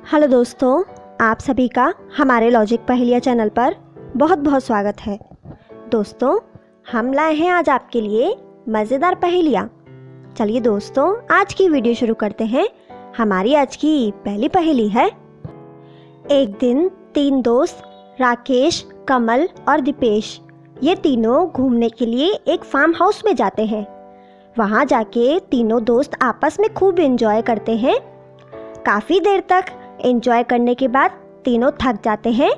Hello दोस्तों, आप सभी का हमारे लॉजिक पहेलियाँ चैनल पर बहुत बहुत स्वागत है। दोस्तों, हम लाए हैं आज आपके लिए मज़ेदार पहेलियाँ। चलिए दोस्तों, आज की वीडियो शुरू करते हैं। हमारी आज की पहली पहेली है। एक दिन 3 दोस्त राकेश, कमल और दीपेश ये तीनों घूमने के लिए एक फार्म हाउस में जाते हैं। वहाँ जाके तीनों दोस्त आपस में खूब एंजॉय करते हैं। काफ़ी देर तक एंजॉय करने के बाद तीनों थक जाते हैं,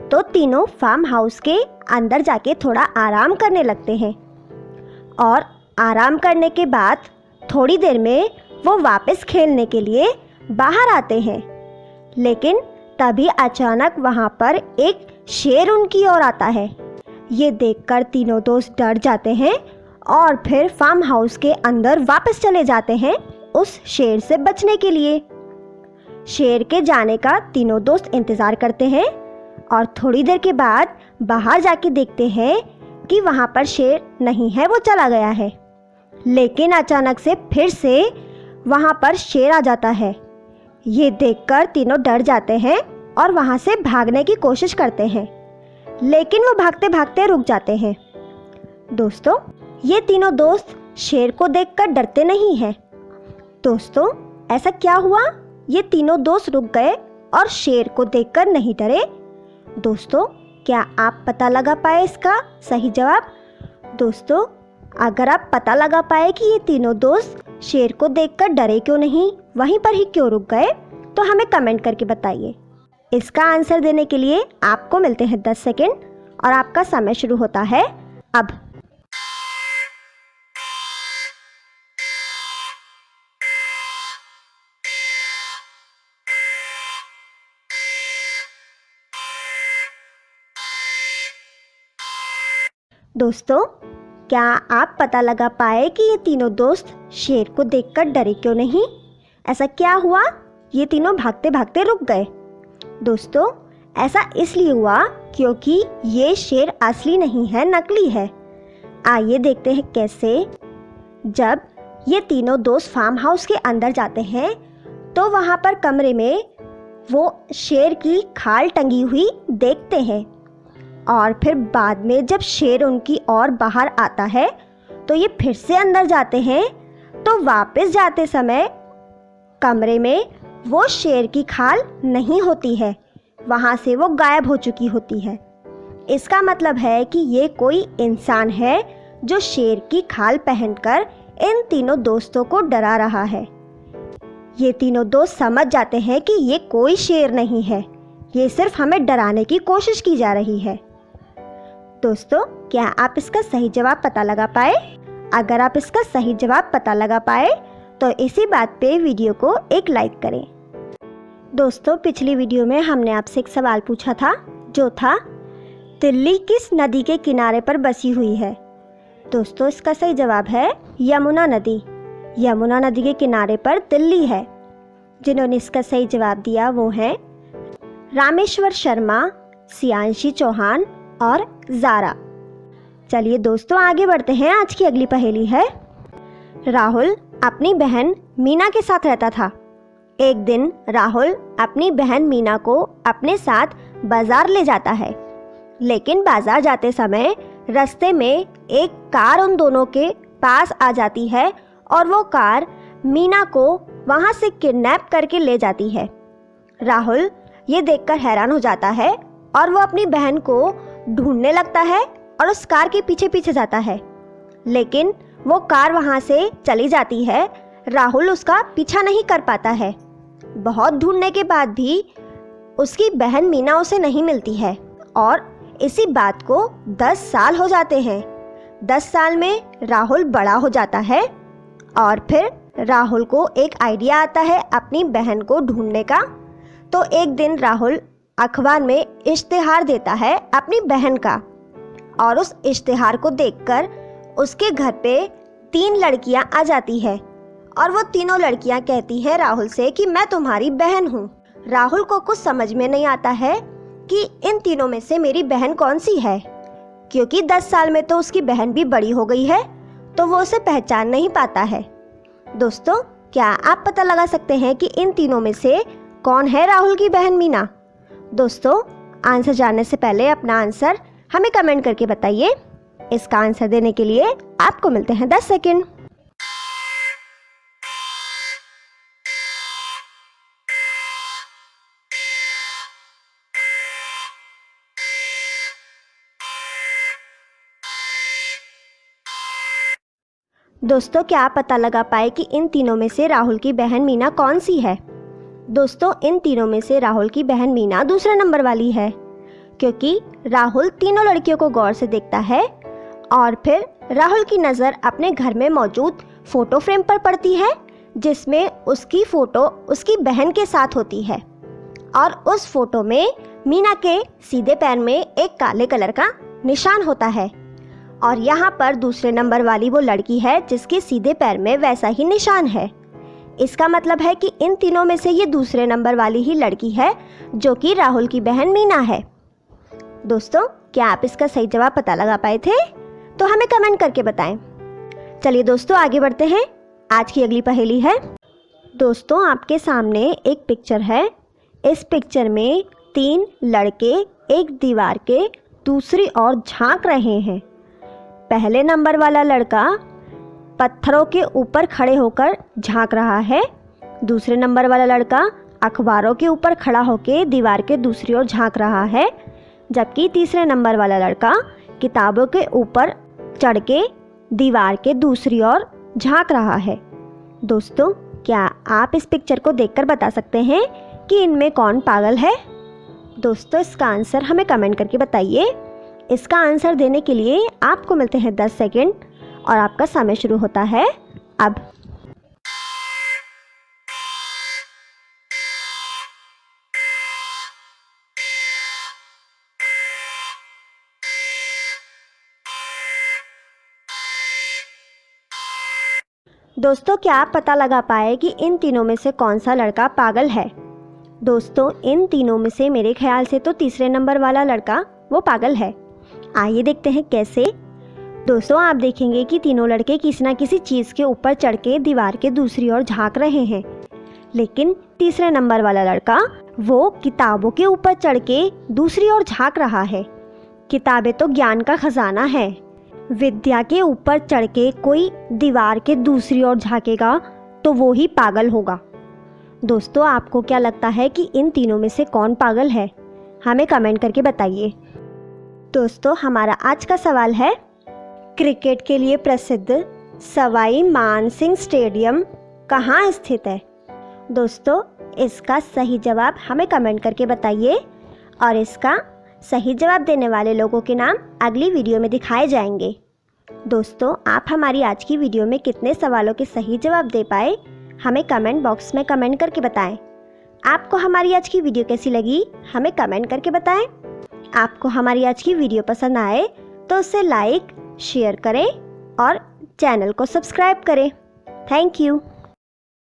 तो तीनों फार्म हाउस के अंदर जाके थोड़ा आराम करने लगते हैं। और आराम करने के बाद थोड़ी देर में वो वापस खेलने के लिए बाहर आते हैं। लेकिन तभी अचानक वहाँ पर एक शेर उनकी ओर आता है। ये देखकर तीनों दोस्त डर जाते हैं और फिर फार्म हाउस के अंदर वापस चले जाते हैं उस शेर से बचने के लिए। शेर के जाने का तीनों दोस्त इंतज़ार करते हैं और थोड़ी देर के बाद बाहर जाके देखते हैं कि वहाँ पर शेर नहीं है, वो चला गया है। लेकिन अचानक से फिर से वहाँ पर शेर आ जाता है। ये देखकर तीनों डर जाते हैं और वहाँ से भागने की कोशिश करते हैं, लेकिन वो भागते भागते रुक जाते हैं। दोस्तों, ये तीनों दोस्त शेर को देखकर डरते नहीं हैं। दोस्तों, ऐसा क्या हुआ? ये तीनों दोस्त रुक गए और शेर को देखकर नहीं डरे। दोस्तों, क्या आप पता लगा पाए इसका सही जवाब? दोस्तों, अगर आप पता लगा पाए कि ये तीनों दोस्त शेर को देखकर डरे क्यों नहीं, वहीं पर ही क्यों रुक गए, तो हमें कमेंट करके बताइए। इसका आंसर देने के लिए आपको मिलते हैं 10 सेकेंड और आपका समय शुरू होता है अब। दोस्तों, क्या आप पता लगा पाए कि ये तीनों दोस्त शेर को देखकर डरे क्यों नहीं? ऐसा क्या हुआ ये तीनों भागते भागते रुक गए? दोस्तों, ऐसा इसलिए हुआ क्योंकि ये शेर असली नहीं है, नकली है। आइए देखते हैं कैसे। जब ये तीनों दोस्त फार्म हाउस के अंदर जाते हैं तो वहाँ पर कमरे में वो शेर की खाल टंगी हुई देखते हैं। और फिर बाद में जब शेर उनकी ओर बाहर आता है तो ये फिर से अंदर जाते हैं, तो वापस जाते समय कमरे में वो शेर की खाल नहीं होती है, वहाँ से वो गायब हो चुकी होती है। इसका मतलब है कि ये कोई इंसान है जो शेर की खाल पहनकर इन तीनों दोस्तों को डरा रहा है। ये तीनों दोस्त समझ जाते हैं कि ये कोई शेर नहीं है, ये सिर्फ हमें डराने की कोशिश की जा रही है। दोस्तों, क्या आप इसका सही जवाब पता लगा पाए? अगर आप इसका सही जवाब पता लगा पाए तो इसी बात पे वीडियो को एक लाइक करें। दोस्तों, पिछली वीडियो में हमने आपसे एक सवाल पूछा था, जो था दिल्ली किस नदी के किनारे पर बसी हुई है? दोस्तों, इसका सही जवाब है यमुना नदी। यमुना नदी के किनारे पर दिल्ली है। जिन्होंने इसका सही जवाब दिया वो हैं रामेश्वर शर्मा, सियांशी चौहान और ज़ारा। चलिए दोस्तों, आगे बढ़ते हैं। आज की अगली पहेली है। राहुल अपनी बहन मीना के साथ रहता था। एक दिन राहुल अपनी बहन मीना को अपने साथ बाजार ले जाता है, लेकिन बाजार जाते समय रास्ते में एक कार उन दोनों के पास आ जाती है और वो कार मीना को वहाँ से किडनैप करके ले जाती है। राहुल ये देखकर हैरान हो जाता है और वो अपनी बहन को ढूंढने लगता है और उस कार के पीछे पीछे जाता है, लेकिन वो कार वहाँ से चली जाती है। राहुल उसका पीछा नहीं कर पाता है। बहुत ढूंढने के बाद भी उसकी बहन मीना उसे नहीं मिलती है और इसी बात को 10 साल हो जाते हैं। 10 साल में राहुल बड़ा हो जाता है और फिर राहुल को एक आइडिया आता है अपनी बहन को ढूंढने का। तो एक दिन राहुल अखबार में इश्तिहार देता है अपनी बहन का, और उस इश्तिहार को देखकर उसके घर पे 3 लड़कियां आ जाती है और वो तीनों लड़कियां कहती हैं राहुल से कि मैं तुम्हारी बहन हूँ। राहुल को कुछ समझ में नहीं आता है कि इन तीनों में से मेरी बहन कौन सी है, क्योंकि 10 साल में तो उसकी बहन भी बड़ी हो गई है, तो वो उसे पहचान नहीं पाता है। दोस्तों, क्या आप पता लगा सकते हैं कि इन तीनों में से कौन है राहुल की बहन मीना? दोस्तों, आंसर जानने से पहले अपना आंसर हमें कमेंट करके बताइए। इसका आंसर देने के लिए आपको मिलते हैं 10 सेकंड। दोस्तों, क्या आप पता लगा पाए कि इन तीनों में से राहुल की बहन मीना कौन सी है? दोस्तों, इन तीनों में से राहुल की बहन मीना दूसरे नंबर वाली है, क्योंकि राहुल तीनों लड़कियों को गौर से देखता है और फिर राहुल की नज़र अपने घर में मौजूद फोटो फ्रेम पर पड़ती है, जिसमें उसकी फ़ोटो उसकी बहन के साथ होती है और उस फोटो में मीना के सीधे पैर में एक काले कलर का निशान होता है और यहाँ पर दूसरे नंबर वाली वो लड़की है जिसके सीधे पैर में वैसा ही निशान है। इसका मतलब है कि इन तीनों में से ये दूसरे नंबर वाली ही लड़की है जो कि राहुल की बहन मीना है। दोस्तों, क्या आप इसका सही जवाब पता लगा पाए थे? तो हमें कमेंट करके बताएं। चलिए दोस्तों, आगे बढ़ते हैं। आज की अगली पहेली है। दोस्तों, आपके सामने एक पिक्चर है। इस पिक्चर में 3 लड़के एक दीवार के दूसरी ओर झांक रहे हैं। पहले नंबर वाला लड़का पत्थरों के ऊपर खड़े होकर झांक रहा है। दूसरे नंबर वाला लड़का अखबारों के ऊपर खड़ा होकर दीवार के दूसरी ओर झांक रहा है, जबकि तीसरे नंबर वाला लड़का किताबों के ऊपर चढ़ के दीवार के दूसरी ओर झांक रहा है। दोस्तों, क्या आप इस पिक्चर को देखकर बता सकते हैं कि इनमें कौन पागल है? दोस्तों, इसका आंसर हमें कमेंट करके बताइए। इसका आंसर देने के लिए आपको मिलते हैं 10 सेकंड और आपका समय शुरू होता है अब। दोस्तों, क्या आप पता लगा पाए कि इन तीनों में से कौन सा लड़का पागल है? दोस्तों, इन तीनों में से मेरे ख्याल से तो तीसरे नंबर वाला लड़का वो पागल है। आइए देखते हैं कैसे। दोस्तों, आप देखेंगे कि तीनों लड़के किसी न किसी चीज़ के ऊपर चढ़ के दीवार के दूसरी ओर झांक रहे हैं, लेकिन तीसरे नंबर वाला लड़का वो किताबों के ऊपर चढ़ के दूसरी ओर झांक रहा है। किताबें तो ज्ञान का खजाना है। विद्या के ऊपर चढ़ के कोई दीवार के दूसरी ओर झांकेगा तो वो ही पागल होगा। दोस्तों, आपको क्या लगता है कि इन तीनों में से कौन पागल है? हमें कमेंट करके बताइए। दोस्तों, हमारा आज का सवाल है, क्रिकेट के लिए प्रसिद्ध सवाई मानसिंह स्टेडियम कहाँ स्थित है? दोस्तों, इसका सही जवाब हमें कमेंट करके बताइए और इसका सही जवाब देने वाले लोगों के नाम अगली वीडियो में दिखाए जाएंगे। दोस्तों, आप हमारी आज की वीडियो में कितने सवालों के सही जवाब दे पाए, हमें कमेंट बॉक्स में कमेंट करके बताएं। आपको हमारी आज की वीडियो कैसी लगी, हमें कमेंट करके बताएं। आपको हमारी आज की वीडियो पसंद आए तो उसे लाइक, शेयर करें और चैनल को सब्सक्राइब करें। Thank you.